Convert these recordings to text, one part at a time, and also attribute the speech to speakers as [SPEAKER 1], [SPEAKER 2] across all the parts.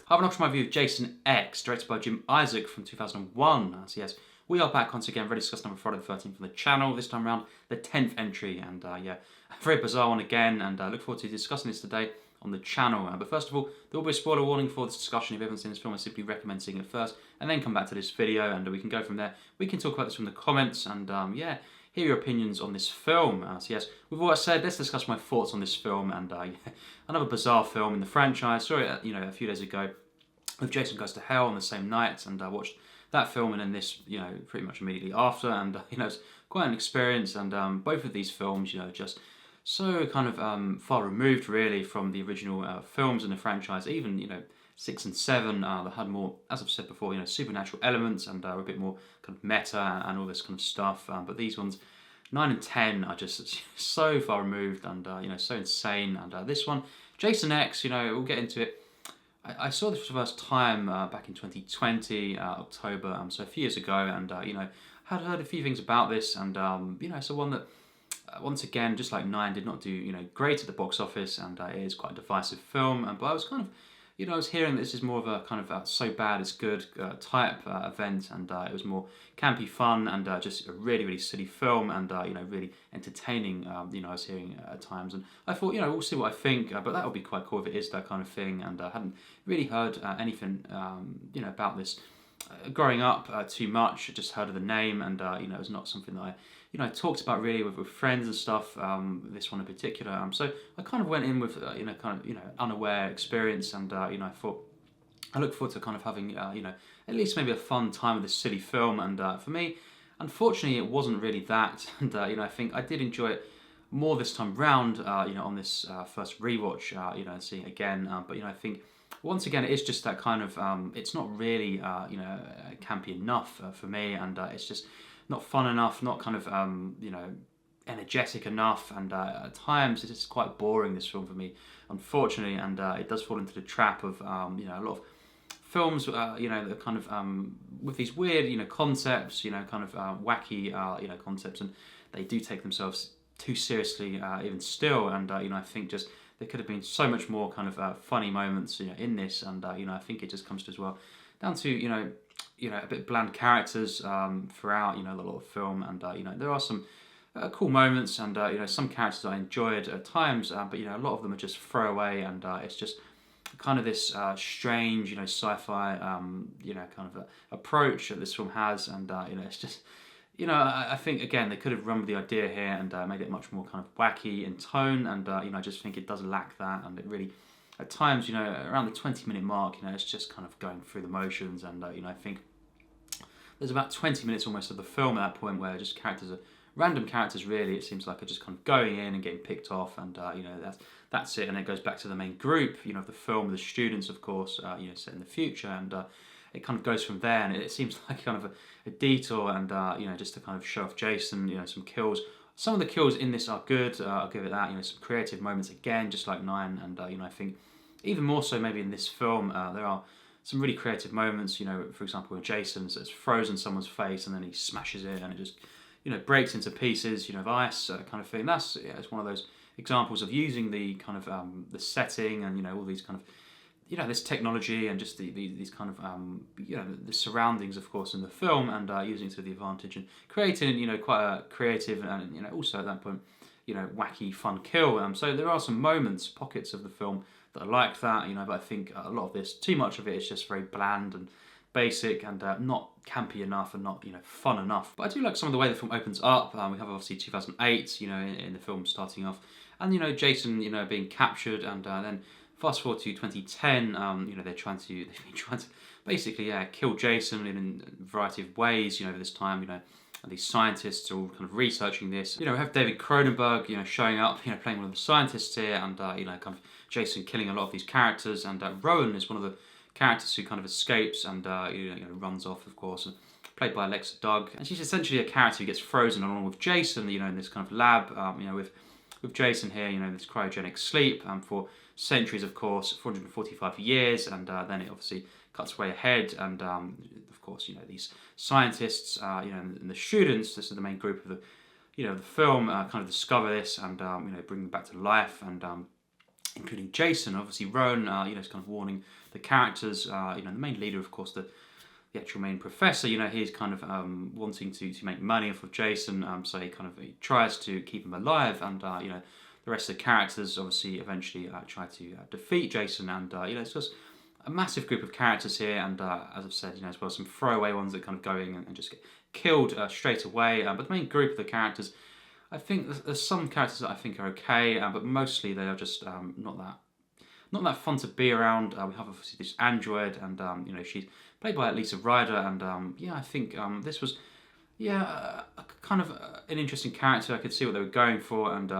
[SPEAKER 1] I have an option review of Jason X, directed by Jim Isaac from 2001. So yes, we are back once again, ready to discuss number Friday the 13th from the channel. This time around, the 10th entry, and yeah, a very bizarre one again, and I look forward to discussing this today on the channel. But first of all, there will be a spoiler warning for this discussion. If you haven't seen this film, I simply recommend seeing it first, and then come back to this video, and we can go from there. We can talk about this from the comments, and yeah, hear your opinions on this film. So yes, with what I said, let's discuss my thoughts on this film, and yeah, another bizarre film in the franchise. Saw it, a few days ago with Jason Goes to Hell on the same night, and I watched that film and then this, pretty much immediately after, and it's quite an experience. And both of these films, just so kind of far removed really from the original films in the franchise. Even 6 and 7 that had more, as I've said before, supernatural elements and a bit more kind of meta and all this kind of stuff. But these ones, 9 and 10, are just so far removed and so insane. And this one, Jason X, we'll get into it. I saw this for the first time back in 2020, October, so a few years ago, and had heard a few things about this, and it's one that, once again, just like 9, did not do great at the box office, and it is quite a divisive film. But I was kind of, I was hearing that this is more of a kind of so bad it's good type event, and it was more campy fun and just a really, really silly film, and really entertaining. I was hearing at times, and I thought, we'll see what I think, but that would be quite cool if it is that kind of thing. And I hadn't really heard anything, about this growing up too much. I just heard of the name, and it was not something that I talked about really with friends and stuff, this one in particular. So I kind of went in with, unaware experience, and, I thought, I look forward to kind of having, at least maybe a fun time with this silly film. And for me, unfortunately, it wasn't really that. And, I think I did enjoy it more this time round, on this first rewatch, and seeing it again. But, I think, once again, it is just that kind of, it's not really, campy enough for me, and it's just not fun enough, not kind of, energetic enough, and at times it's just quite boring, this film, for me, unfortunately. And it does fall into the trap of, a lot of films, that are kind of, with these weird, concepts, kind of wacky, concepts, and they do take themselves too seriously, even still. And, I think just there could have been so much more kind of funny moments, in this, and, I think it just comes to, as well, down to, a bit bland characters throughout, a lot of film, and there are some cool moments, and some characters I enjoyed at times, but a lot of them are just throwaway, and it's just kind of this strange, sci-fi, kind of approach that this film has, and it's just, I think again they could have run with the idea here and made it much more kind of wacky in tone, and I just think it does lack that, and it really, at times, around the 20-minute mark, it's just kind of going through the motions, and I think there's about 20 minutes almost of the film at that point where just random characters really, it seems like, are just kind of going in and getting picked off, and that's it, and it goes back to the main group, of the film, the students, of course, set in the future, and it kind of goes from there, and it seems like kind of a detour, and just to kind of show off Jason, some kills. Some of the kills in this are good, I'll give it that, some creative moments again, just like 9, and I think even more so maybe in this film, there are some really creative moments, for example, when Jason's frozen someone's face and then he smashes it and it just, breaks into pieces, of ice, kind of thing. It's one of those examples of using the kind of the setting and, all these kind of, this technology and just these kind of, the surroundings, of course, in the film, and using it to the advantage and creating, quite a creative and, also at that point, wacky, fun kill. So there are some moments, pockets of the film that are like that, but I think a lot of this, too much of it, is just very bland and basic and not campy enough and not, fun enough. But I do like some of the way the film opens up. We have obviously 2008, in the film starting off, and Jason, being captured, and then fast forward to 2010. They've been trying to basically, kill Jason in a variety of ways. This time, and these scientists are all kind of researching this. We have David Cronenberg, showing up, playing one of the scientists here, and kind of Jason killing a lot of these characters, and Rowan is one of the characters who kind of escapes and runs off, of course, and played by Lexa, Doig, and she's essentially a character who gets frozen along with Jason, in this kind of lab, with Jason here, this cryogenic sleep for centuries, of course, 445 years, and then it obviously cuts way ahead, and of course, these scientists, and the students, this is the main group of the, the film, kind of discover this and, bring them back to life, and including Jason. Obviously, Rowan, is kind of warning the characters. The main leader, of course, the actual main professor. He's kind of wanting to make money off of Jason. So he tries to keep him alive, and the rest of the characters obviously eventually try to defeat Jason. And it's just a massive group of characters here, and as I've said, as well, some throwaway ones that kind of go in and just get killed straight away. But the main group of the characters, I think there's some characters that I think are okay, but mostly they are just not that fun to be around. We have obviously this android, and she's played by Lisa Ryder, and I think this was kind of an interesting character. I could see what they were going for, and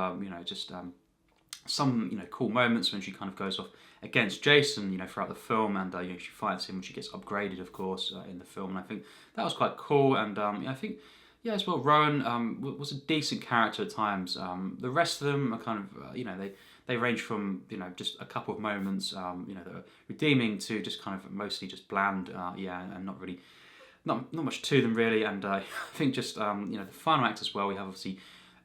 [SPEAKER 1] some cool moments when she kind of goes off against Jason, throughout the film, and she fights him when she gets upgraded, of course, in the film, and I think that was quite cool. And I think as well, Rowan was a decent character at times. The rest of them are kind of they range from just a couple of moments that are redeeming to just kind of mostly just bland, and not really not much to them really. And I think just the final act as well, we have obviously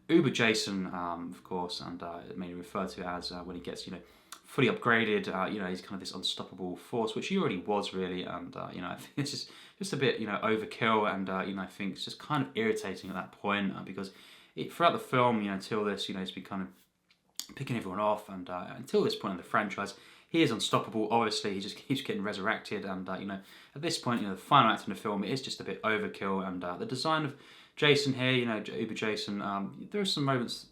[SPEAKER 1] Uber Jason, of course, and mainly referred to as when he gets fully upgraded. He's kind of this unstoppable force, which he already was really, and I think it's just a bit overkill, and I think it's just kind of irritating at that point because throughout the film, until this, he's been kind of picking everyone off, and until this point in the franchise, he is unstoppable. Obviously, he just keeps getting resurrected, and at this point, the final act in the film, it is just a bit overkill, and the design of Jason here, Uber Jason, there are some moments,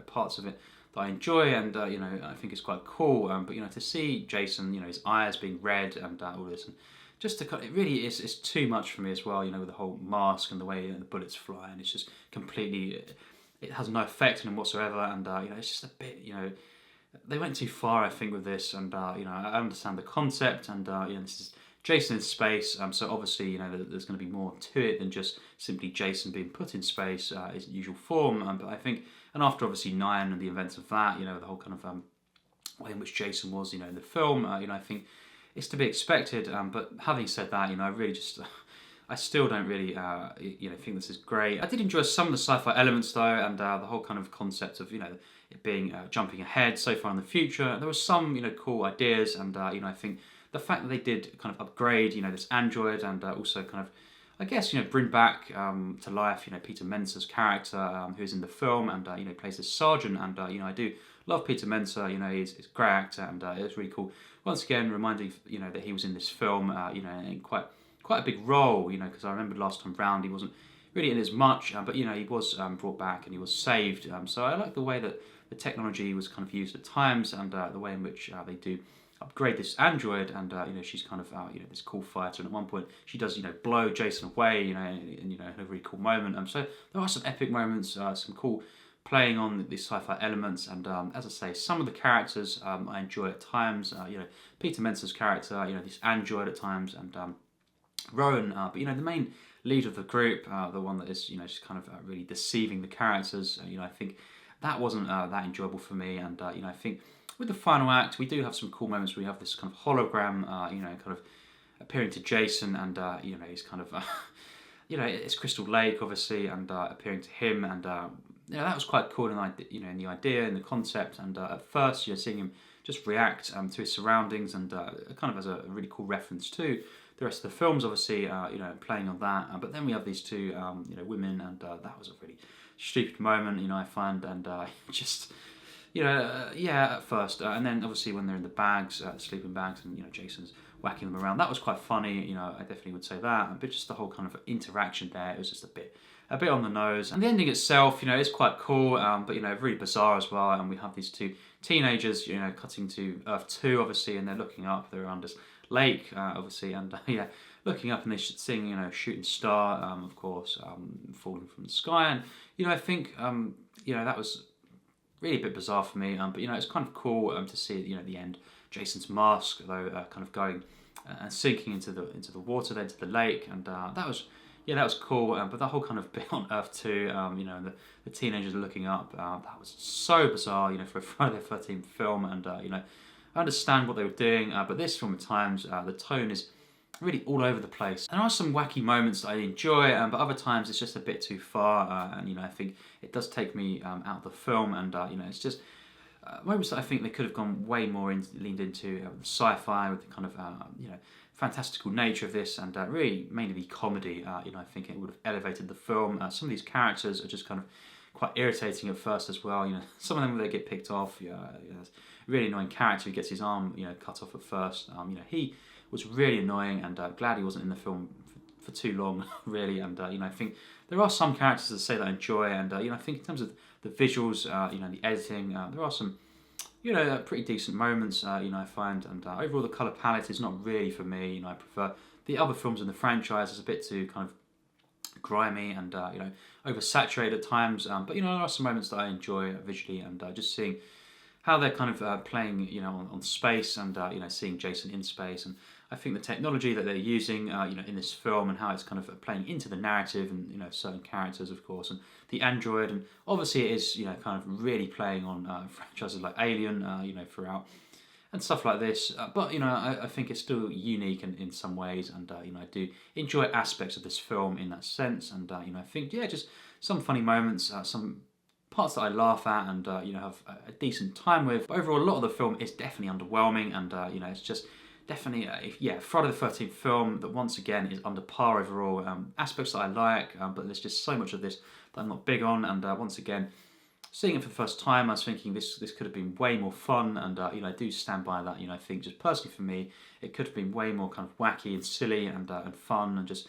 [SPEAKER 1] parts of it that I enjoy, and I think it's quite cool. But to see Jason, his eyes being red and all this, and just to it really is it's too much for me as well. With the whole mask and the way the bullets fly, and it's just completely, it has no effect on him whatsoever, and it's just a bit, they went too far, I think, with this, and I understand the concept, and this is Jason in space, so obviously there's going to be more to it than just simply Jason being put in space, his usual form. But I think, and after obviously 9 and the events of that, the whole kind of way in which Jason was, in the film, I think it's to be expected. But having said that, I really just. I still don't really, think this is great. I did enjoy some of the sci-fi elements though, and the whole kind of concept of, it being jumping ahead so far in the future. There were some, cool ideas, and I think the fact that they did kind of upgrade, this android, and also kind of, I guess, bring back to life, Peter Mensah's character, who's in the film, and plays this sergeant, and I do love Peter Mensah. He's a great actor, and it was really cool. Once again, reminding that he was in this film, in quite a big role, because I remember last time round he wasn't really in as much, but he was brought back and he was saved. So I like the way that the technology was kind of used at times, and the way in which they do upgrade this android, and she's kind of this cool fighter, and at one point she does blow Jason away, in a really cool moment. So there are some epic moments, some cool playing on these sci-fi elements, and as I say, some of the characters I enjoy at times. Peter Mensah's character, this android at times, and Rowan, but the main lead of the group, the one that is just kind of really deceiving the characters, I think that wasn't that enjoyable for me, and I think with the final act we do have some cool moments where we have this kind of hologram, kind of appearing to Jason, and he's kind of it's Crystal Lake obviously, and appearing to him, and that was quite cool, and in the idea and the concept, and at first seeing him just react to his surroundings, and kind of as a really cool reference to the rest of the films, obviously, playing on that. But then we have these two, women, and that was a really stupid moment, I find, and just, at first. And then, obviously, when they're in the bags, sleeping bags, and, Jason's whacking them around, that was quite funny, I definitely would say that. But just the whole kind of interaction there, it was just a bit on the nose. And the ending itself, is quite cool, but, really bizarre as well. And we have these two teenagers, cutting to Earth 2, obviously, and they're looking up, they're around this lake, obviously, and looking up, and they're seeing shooting star, of course, falling from the sky, and I think that was really a bit bizarre for me, but it's kind of cool to see at the end Jason's mask though kind of going and sinking into the water, then to the lake, and that was cool, but that whole kind of bit on Earth 2, and the teenagers looking up, that was so bizarre, for a Friday the 13th film, and I understand what they were doing, but this film at times, the tone is really all over the place. And there are some wacky moments that I enjoy, but other times it's just a bit too far, and I think it does take me out of the film, and it's just, moments that I think they could have gone way more leaned into sci-fi with the kind of fantastical nature of this, and really mainly the comedy. I think it would have elevated the film. Some of these characters are just kind of quite irritating at first as well. Some of them they get picked off. There's a really annoying character who gets his arm cut off at first. He was really annoying, and glad he wasn't in the film for too long, really. And I think there are some characters that say that I enjoy, and I think in terms of the visuals, the editing, there are some pretty decent moments. I find, and overall the colour palette is not really for me. I prefer the other films in the franchise. It's a bit too kind of grimy and oversaturated at times. But there are some moments that I enjoy visually, and just seeing how they're kind of playing, on space, and seeing Jason in space, and I think the technology that they're using, in this film, and how it's kind of playing into the narrative, and certain characters, of course, and the android, and obviously it is, kind of really playing on franchises like Alien, throughout, and stuff like this. But I think it's still unique in some ways, and I do enjoy aspects of this film in that sense, and I think just some funny moments, some parts that I laugh at, and have a decent time with. But overall, a lot of the film is definitely underwhelming, and it's just definitely Friday the 13th film that once again is under par overall. Aspects that I like, but there's just so much of this that I'm not big on, and once again, seeing it for the first time, I was thinking this could have been way more fun, and I do stand by that. I think just personally for me, it could have been way more kind of wacky and silly, and fun, and just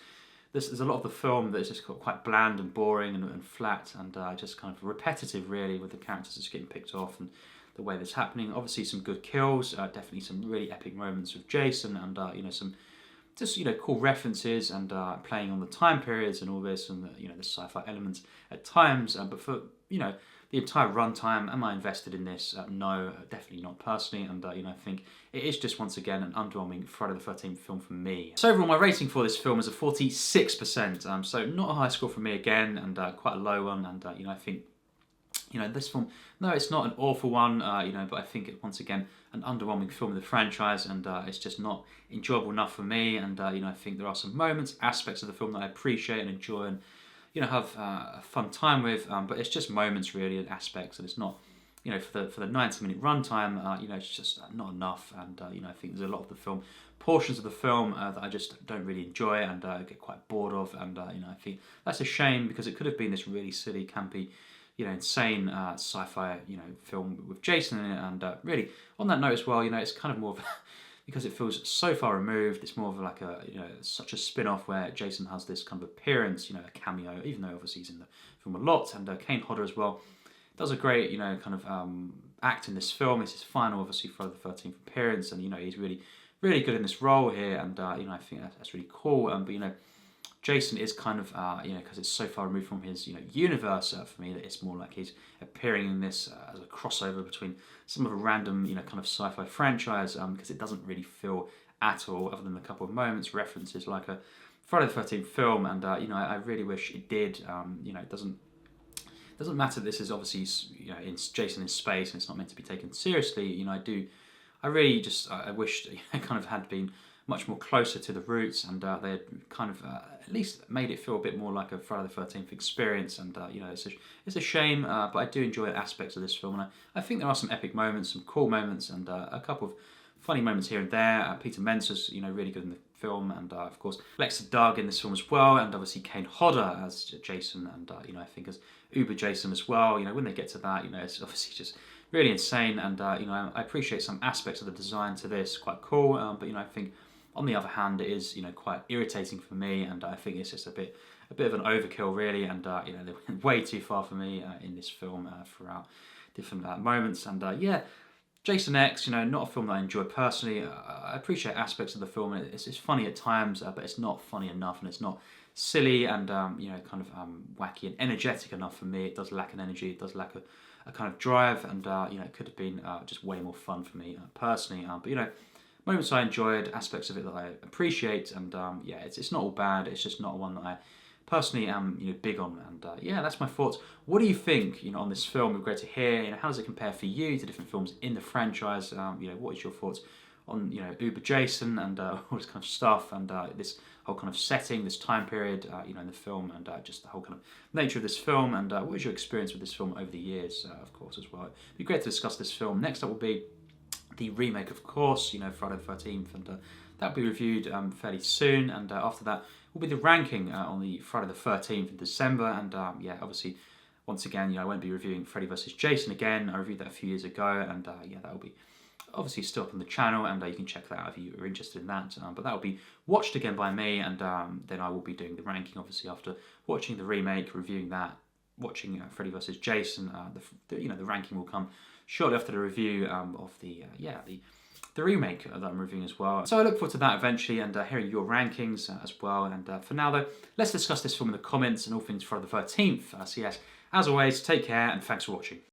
[SPEAKER 1] there's a lot of the film that is just quite bland and boring, and flat, and just kind of repetitive, really, with the characters just getting picked off and the way that's happening. Obviously some good kills, definitely some really epic moments with Jason, and some just cool references, and playing on the time periods and all this, and the sci-fi elements at times. But for the entire runtime, am I invested in this? No, definitely not personally, and I think it is just once again an underwhelming Friday the 13th film for me. So overall, my rating for this film is a 46%. So not a high score for me again, and quite a low one. And I think this film, no, it's not an awful one, but I think it, once again, an underwhelming film of the franchise, and it's just not enjoyable enough for me. And I think there are some moments, aspects of the film that I appreciate and enjoy, and have a fun time with, but it's just moments, really, and aspects, and it's not, for the 90-minute runtime, it's just not enough. And I think there's a lot of the film, portions of the film that I just don't really enjoy, and get quite bored of, and I think that's a shame, because it could have been this really silly, campy, insane sci-fi, film with Jason in it. And really, on that note as well, it's kind of more of because it feels so far removed, it's more of like a, such a spin-off where Jason has this kind of appearance, a cameo, even though obviously he's in the film a lot, and Kane Hodder as well does a great, kind of act in this film. It's his final, obviously, Friday the 13th appearance, and he's really, really good in this role here, and I think that's really cool. But Jason is kind of, because it's so far removed from his, universe, for me, that it's more like he's appearing in this as a crossover between some of a random, kind of sci-fi franchise, because it doesn't really feel at all, other than a couple of moments, references, like a Friday the 13th film, and, I really wish it did. It doesn't matter that this is obviously, in Jason in space, and it's not meant to be taken seriously. I really just, I wished it kind of had been much more closer to the roots, and they had kind of at least made it feel a bit more like a Friday the 13th experience. And it's a shame, but I do enjoy aspects of this film, and I think there are some epic moments, some cool moments, and a couple of funny moments here and there. Peter Mensah's really good in the film, and of course Lexa Doig in this film as well, and obviously Kane Hodder as Jason, and I think as Uber Jason as well. When they get to that, it's obviously just really insane, and I appreciate some aspects of the design to this, quite cool, but I think on the other hand, it is quite irritating for me, and I think it's just a bit of an overkill, really, and they went way too far for me in this film throughout different moments. And Jason X, not a film that I enjoy personally. I appreciate aspects of the film. It's funny at times, but it's not funny enough, and it's not silly and kind of wacky and energetic enough for me. It does lack an energy. It does lack a kind of drive, and it could have been just way more fun for me personally. But moments I enjoyed, aspects of it that I appreciate, and it's not all bad. It's just not one that I personally am big on. And that's my thoughts. What do you think on this film? It'd be great to hear. How does it compare for you to different films in the franchise? What is your thoughts on Uber Jason and all this kind of stuff, and this whole kind of setting, this time period, in the film, and just the whole kind of nature of this film, and what was your experience with this film over the years, of course, as well. It'd be great to discuss this film. Next up will be the remake, of course, Friday the 13th, and that'll be reviewed fairly soon, and after that will be the ranking on the Friday the 13th in December, and obviously, once again, I won't be reviewing Freddy vs. Jason again. I reviewed that a few years ago, and that will be obviously still up on the channel, and you can check that out if you are interested in that. But that will be watched again by me, and then I will be doing the ranking, obviously, after watching the remake, reviewing that, watching Freddy vs. Jason. The ranking will come shortly after the review of the remake that I'm reviewing as well. So I look forward to that eventually, and hearing your rankings as well. And for now, though, let's discuss this film in the comments and all things Friday the 13th. So yes, as always, take care, and thanks for watching.